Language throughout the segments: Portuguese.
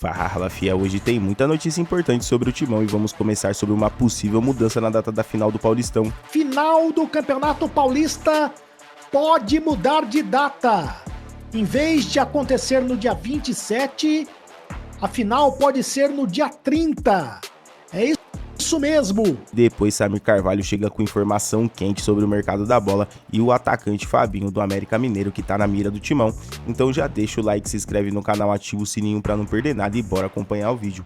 Fala Fiel, hoje tem muita notícia importante sobre o Timão e vamos começar sobre uma possível mudança na data da final do Paulistão. Final do Campeonato Paulista pode mudar de data. Em vez de acontecer no dia 27, a final pode ser no dia 30. É isso mesmo. Depois, Samir Carvalho chega com informação quente sobre o mercado da bola e o atacante Fabinho do América Mineiro que tá na mira do Timão. Então já deixa o like, se inscreve no canal, ativa o sininho pra não perder nada e bora acompanhar o vídeo.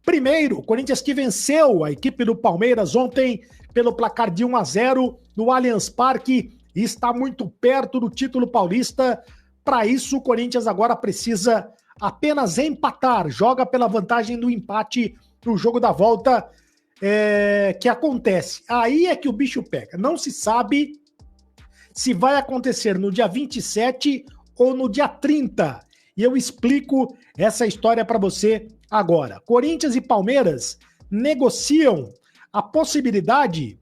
Primeiro, o Corinthians que venceu a equipe do Palmeiras ontem pelo placar de 1-0 no Allianz Parque e está muito perto do título paulista. Para isso, o Corinthians agora precisa apenas empatar, joga pela vantagem do empate no jogo da volta que acontece. Aí é que o bicho pega. Não se sabe se vai acontecer no dia 27 ou no dia 30. E eu explico essa história para você agora. Corinthians e Palmeiras negociam a possibilidade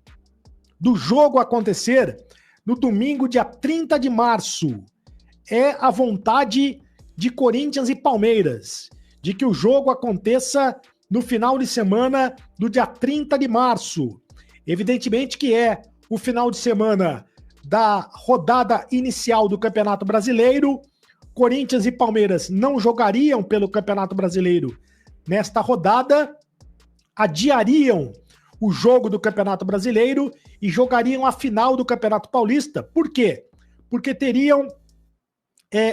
do jogo acontecer no domingo, dia 30 de março. É a vontade de Corinthians e Palmeiras, de que o jogo aconteça no final de semana do dia 30 de março. Evidentemente que é o final de semana da rodada inicial do Campeonato Brasileiro. Corinthians e Palmeiras não jogariam pelo Campeonato Brasileiro nesta rodada, adiariam o jogo do Campeonato Brasileiro e jogariam a final do Campeonato Paulista. Por quê? Porque teriam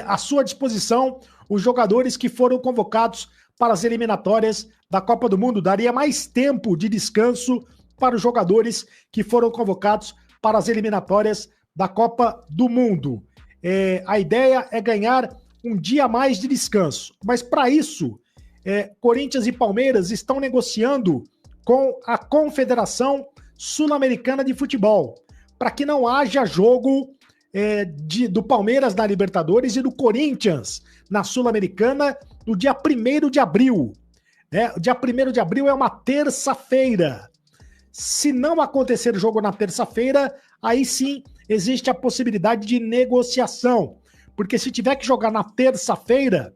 à sua disposição os jogadores que foram convocados para as eliminatórias da Copa do Mundo. Daria mais tempo de descanso para os jogadores que foram convocados para as eliminatórias da Copa do Mundo. A ideia é ganhar um dia a mais de descanso. Mas para isso, Corinthians e Palmeiras estão negociando com a Confederação Sul-Americana de Futebol, para que não haja jogo do Palmeiras na Libertadores e do Corinthians na Sul-Americana no dia 1º de abril. O dia 1º de abril é uma terça-feira. Se não acontecer o jogo na terça-feira, aí sim existe a possibilidade de negociação. Porque se tiver que jogar na terça-feira,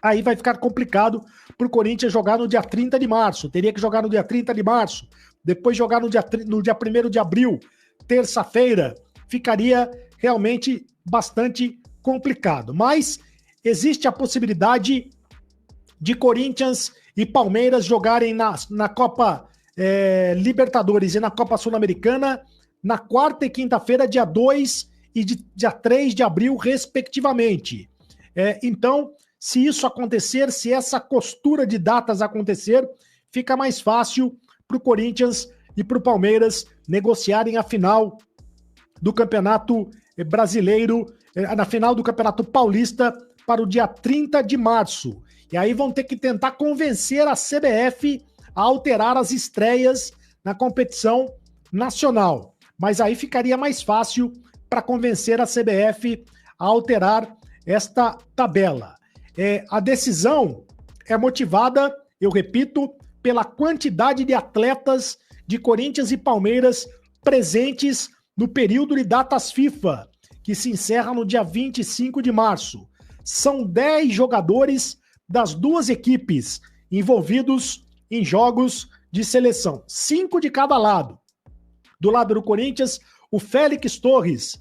aí vai ficar complicado para o Corinthians jogar no dia 30 de março. Teria que jogar no dia 30 de março, depois jogar no dia 1º de abril, terça-feira. Ficaria realmente bastante complicado. Mas existe a possibilidade de Corinthians e Palmeiras jogarem na Copa Libertadores e na Copa Sul-Americana na quarta e quinta-feira, dia 2 e dia 3 de abril, respectivamente. Então, se isso acontecer, se essa costura de datas acontecer, fica mais fácil para o Corinthians e para o Palmeiras negociarem a final do Campeonato Brasileiro, na final do Campeonato Paulista, para o dia 30 de março. E aí vão ter que tentar convencer a CBF a alterar as estreias na competição nacional. Mas aí ficaria mais fácil para convencer a CBF a alterar esta tabela. A decisão é motivada, eu repito, pela quantidade de atletas de Corinthians e Palmeiras presentes no período de datas FIFA, que se encerra no dia 25 de março. São 10 jogadores das duas equipes envolvidos em jogos de seleção, 5 de cada lado. Do lado do Corinthians, o Félix Torres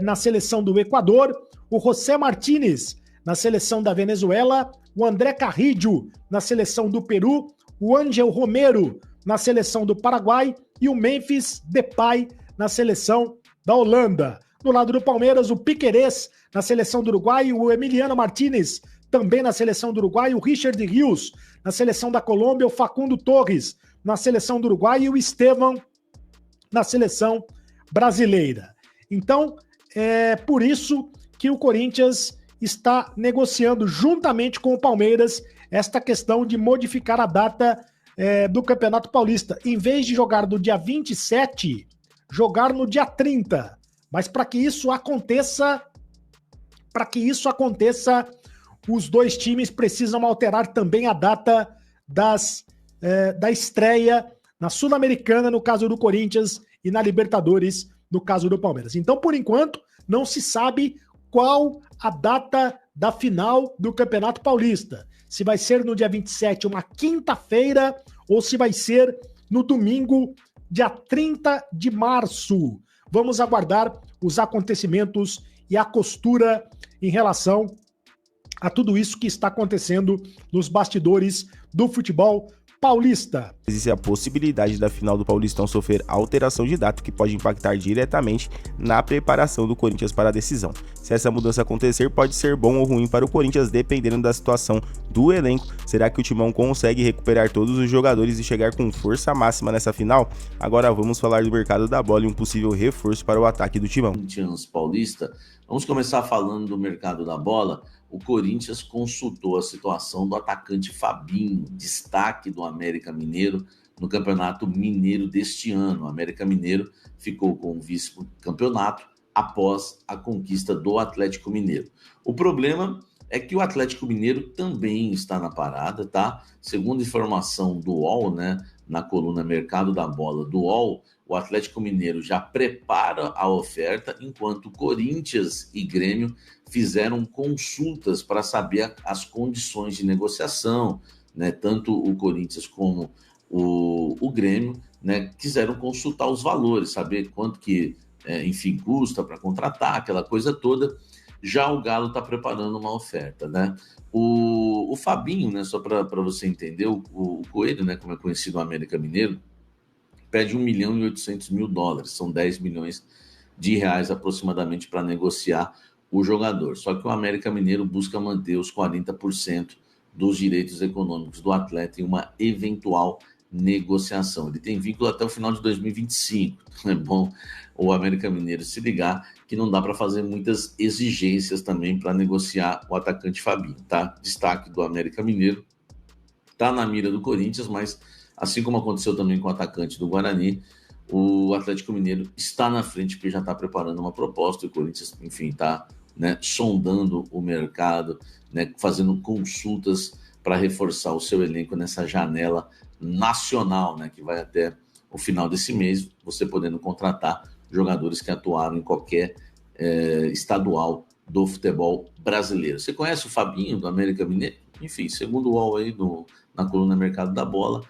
na seleção do Equador, o José Martínez na seleção da Venezuela, o André Carrillo na seleção do Peru, o Ángel Romero na seleção do Paraguai e o Memphis Depay na seleção da Holanda. Do lado do Palmeiras, o Piquerez na seleção do Uruguai, o Emiliano Martínez também na seleção do Uruguai, o Richard Rios na seleção da Colômbia, o Facundo Torres na seleção do Uruguai e o Estevão na seleção brasileira. Então, é por isso que o Corinthians está negociando juntamente com o Palmeiras esta questão de modificar a data do Campeonato Paulista. Em vez de jogar no dia 27, jogar no dia 30. Mas para que isso aconteça, os dois times precisam alterar também a data da estreia na Sul-Americana, no caso do Corinthians, e na Libertadores, no caso do Palmeiras. Então, por enquanto, não se sabe qual a data da final do Campeonato Paulista. Se vai ser no dia 27, uma quinta-feira, ou se vai ser no domingo, dia 30 de março. Vamos aguardar os acontecimentos e a costura em relação a tudo isso que está acontecendo nos bastidores do futebol paulista. Existe a possibilidade da final do Paulistão sofrer alteração de data que pode impactar diretamente na preparação do Corinthians para a decisão. Se essa mudança acontecer, pode ser bom ou ruim para o Corinthians, dependendo da situação do elenco. Será que o Timão consegue recuperar todos os jogadores e chegar com força máxima nessa final? Agora vamos falar do mercado da bola e um possível reforço para o ataque do Timão. Corinthians Paulista. Vamos começar falando do mercado da bola. O Corinthians consultou a situação do atacante Fabinho, destaque do América Mineiro no Campeonato Mineiro deste ano. O América Mineiro ficou com o vice-campeonato após a conquista do Atlético Mineiro. O problema é que o Atlético Mineiro também está na parada, tá? Segundo informação do UOL, né, na coluna Mercado da Bola do UOL, o Atlético Mineiro já prepara a oferta, enquanto Corinthians e Grêmio fizeram consultas para saber as condições de negociação, né? Tanto o Corinthians como o Grêmio, né, quiseram consultar os valores, saber quanto que, enfim, custa para contratar, aquela coisa toda. Já o Galo está preparando uma oferta, né? O Fabinho, né, só para você entender, o Coelho, né, como é conhecido no América Mineiro, pede $1.800.000, são 10 milhões de reais aproximadamente para negociar o jogador. Só que o América Mineiro busca manter os 40% dos direitos econômicos do atleta em uma eventual negociação. Ele tem vínculo até o final de 2025. É bom o América Mineiro se ligar que não dá para fazer muitas exigências também para negociar o atacante Fabinho, tá? Destaque do América Mineiro, tá na mira do Corinthians, mas assim como aconteceu também com o atacante do Guarani, o Atlético Mineiro está na frente porque já está preparando uma proposta e o Corinthians, enfim, está, né, sondando o mercado, né, fazendo consultas para reforçar o seu elenco nessa janela nacional, né, que vai até o final desse mês, você podendo contratar jogadores que atuaram em qualquer estadual do futebol brasileiro. Você conhece o Fabinho do América Mineiro? Enfim, segundo o UOL aí na coluna Mercado da Bola,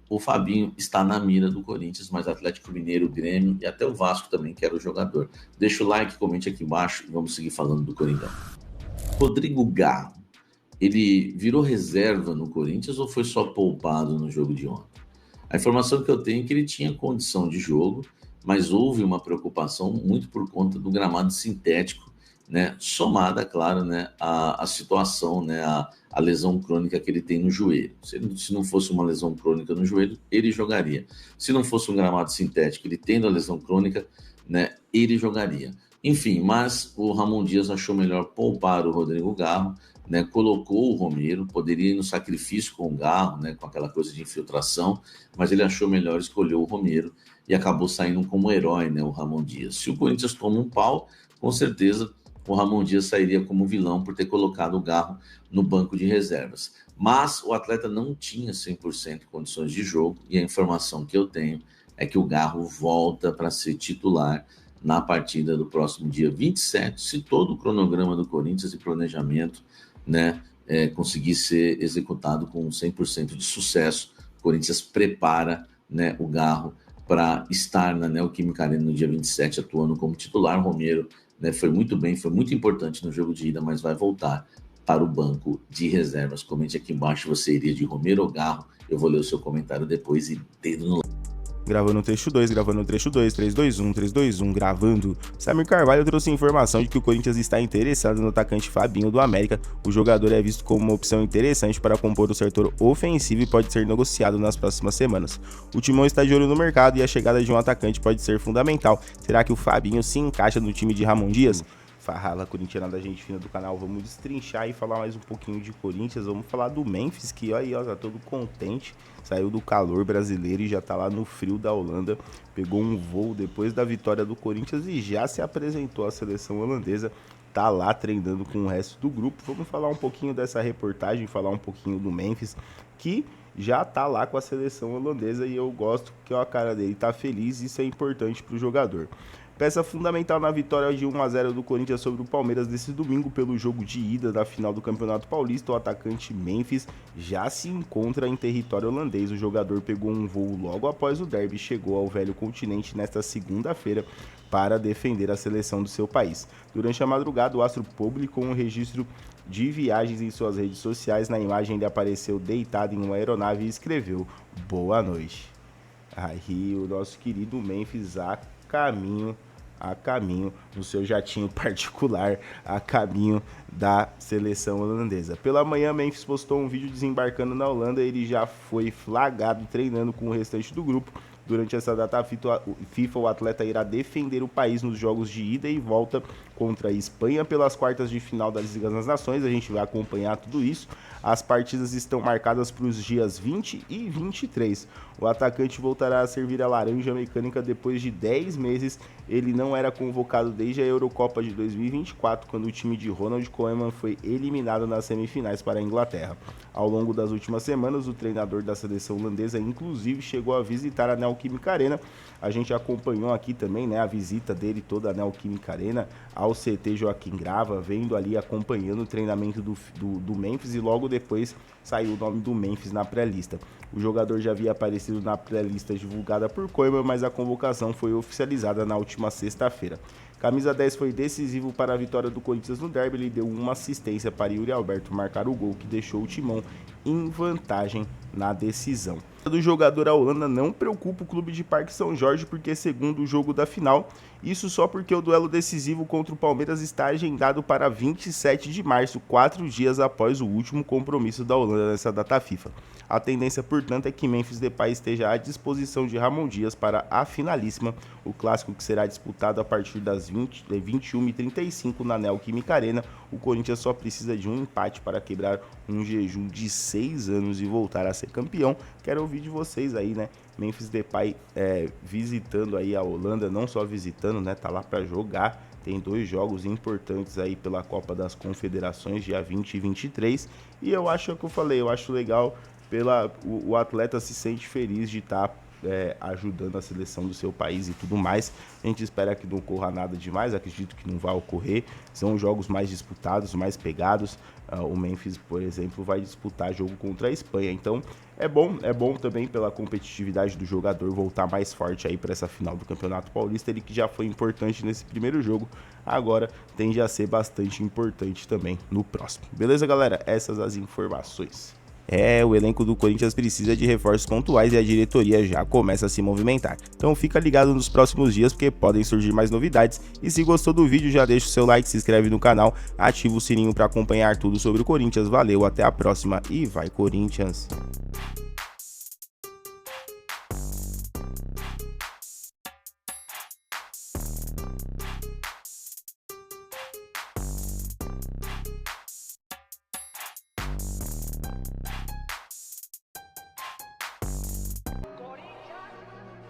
o Fabinho está na mira do Corinthians, mas Atlético Mineiro, Grêmio e até o Vasco também quer o jogador. Deixa o like, comente aqui embaixo e vamos seguir falando do Coringão. Rodrigo Garro, ele virou reserva no Corinthians ou foi só poupado no jogo de ontem? A informação que eu tenho é que ele tinha condição de jogo, mas houve uma preocupação muito por conta do gramado sintético, né, somada, claro, né, a situação, né, a lesão crônica que ele tem no joelho. Se não fosse uma lesão crônica no joelho, ele jogaria. Se não fosse um gramado sintético, ele tendo a lesão crônica, né, ele jogaria. Enfim, mas o Ramon Dias achou melhor poupar o Rodrigo Garro, né, colocou o Romero, poderia ir no sacrifício com o Garro, né, com aquela coisa de infiltração, mas ele achou melhor escolher o Romero e acabou saindo como herói, né, o Ramon Dias. Se o Corinthians toma um pau, com certeza o Ramon Dias sairia como vilão por ter colocado o Garro no banco de reservas. Mas o atleta não tinha 100% condições de jogo e a informação que eu tenho é que o Garro volta para ser titular na partida do próximo dia 27, se todo o cronograma do Corinthians e planejamento, né, conseguir ser executado com 100% de sucesso. O Corinthians prepara, né, o Garro para estar na Neoquímica Arena no dia 27, atuando como titular. Romero, né, foi muito bem, foi muito importante no jogo de ida, mas vai voltar para o banco de reservas. Comente aqui embaixo, você iria de Romero ou Garro? Eu vou ler o seu comentário depois e dedo no like. Gravando o trecho 2, 3, 2, 1, gravando. Samir Carvalho trouxe informação de que o Corinthians está interessado no atacante Fabinho do América. O jogador é visto como uma opção interessante para compor o setor ofensivo e pode ser negociado nas próximas semanas. O Timão está de olho no mercado e a chegada de um atacante pode ser fundamental. Será que o Fabinho se encaixa no time de Ramon Dias? Fala, corintiana da gente fina do canal, vamos destrinchar e falar mais um pouquinho de Corinthians. Vamos falar do Memphis, que aí, ó, tá todo contente, saiu do calor brasileiro e já tá lá no frio da Holanda, pegou um voo depois da vitória do Corinthians e já se apresentou à seleção holandesa, tá lá treinando com o resto do grupo. Vamos falar um pouquinho dessa reportagem, falar um pouquinho do Memphis, que já tá lá com a seleção holandesa e eu gosto que ó, a cara dele tá feliz, isso é importante pro jogador. Peça fundamental na vitória de 1-0 do Corinthians sobre o Palmeiras desse domingo pelo jogo de ida da final do Campeonato Paulista, o atacante Memphis já se encontra em território holandês. O jogador pegou um voo logo após o derby e chegou ao velho continente nesta segunda-feira para defender a seleção do seu país. Durante a madrugada, o astro publicou um registro de viagens em suas redes sociais. Na imagem ele apareceu deitado em uma aeronave e escreveu "Boa noite". Aí o nosso querido Memphis a caminho no seu jatinho particular, a caminho da seleção holandesa. Pela manhã, Memphis postou um vídeo desembarcando na Holanda. Ele já foi flagrado treinando com o restante do grupo. Durante essa data FIFA, o atleta irá defender o país nos jogos de ida e volta contra a Espanha pelas quartas de final das Ligas das Nações. A gente vai acompanhar tudo isso. As partidas estão marcadas para os dias 20 e 23. O atacante voltará a servir a laranja mecânica depois de 10 meses. Ele não era convocado desde a Eurocopa de 2024, quando o time de Ronald Koeman foi eliminado nas semifinais para a Inglaterra. Ao longo das últimas semanas, o treinador da seleção holandesa, inclusive, chegou a visitar a Neoquímica Arena. A gente acompanhou aqui também, né, a visita dele toda a Neoquímica Arena ao CT Joaquim Grava, vendo ali, acompanhando o treinamento do Memphis, e logo depois saiu o nome do Memphis na pré-lista. O jogador já havia aparecido na pré-lista divulgada por Koeman, mas a convocação foi oficializada na última sexta-feira. Camisa 10 foi decisivo para a vitória do Corinthians no derby. Ele deu uma assistência para Yuri Alberto marcar o gol que deixou o Timão em vantagem na decisão. Do jogador a Holanda não preocupa o clube de Parque São Jorge, porque segundo o jogo da final, isso só porque o duelo decisivo contra o Palmeiras está agendado para 27 de março, 4 dias após o último compromisso da Holanda nessa data FIFA. A tendência, portanto, é que Memphis Depay esteja à disposição de Ramon Dias para a finalíssima, o clássico que será disputado a partir das 21h35 na Neoquímica Arena. O Corinthians só precisa de um empate para quebrar um jejum de 6 anos e voltar a ser campeão. Quero ouvir de vocês aí, né? Memphis Depay visitando aí a Holanda, não só visitando, né? Tá lá para jogar. Tem 2 jogos importantes aí pela Copa das Confederações, dia 20 e 23. E eu acho o que eu falei, eu acho legal, o atleta se sente feliz de estar ajudando a seleção do seu país e tudo mais. A gente espera que não ocorra nada demais, acredito que não vai ocorrer. São jogos mais disputados, mais pegados. O Memphis, por exemplo, vai disputar jogo contra a Espanha. Então é bom também pela competitividade do jogador voltar mais forte aí para essa final do Campeonato Paulista. Ele que já foi importante nesse primeiro jogo, agora tende a ser bastante importante também no próximo. Beleza, galera? Essas as informações. O elenco do Corinthians precisa de reforços pontuais e a diretoria já começa a se movimentar. Então fica ligado nos próximos dias, porque podem surgir mais novidades. E se gostou do vídeo, já deixa o seu like, se inscreve no canal, ativa o sininho para acompanhar tudo sobre o Corinthians. Valeu, até a próxima e vai Corinthians!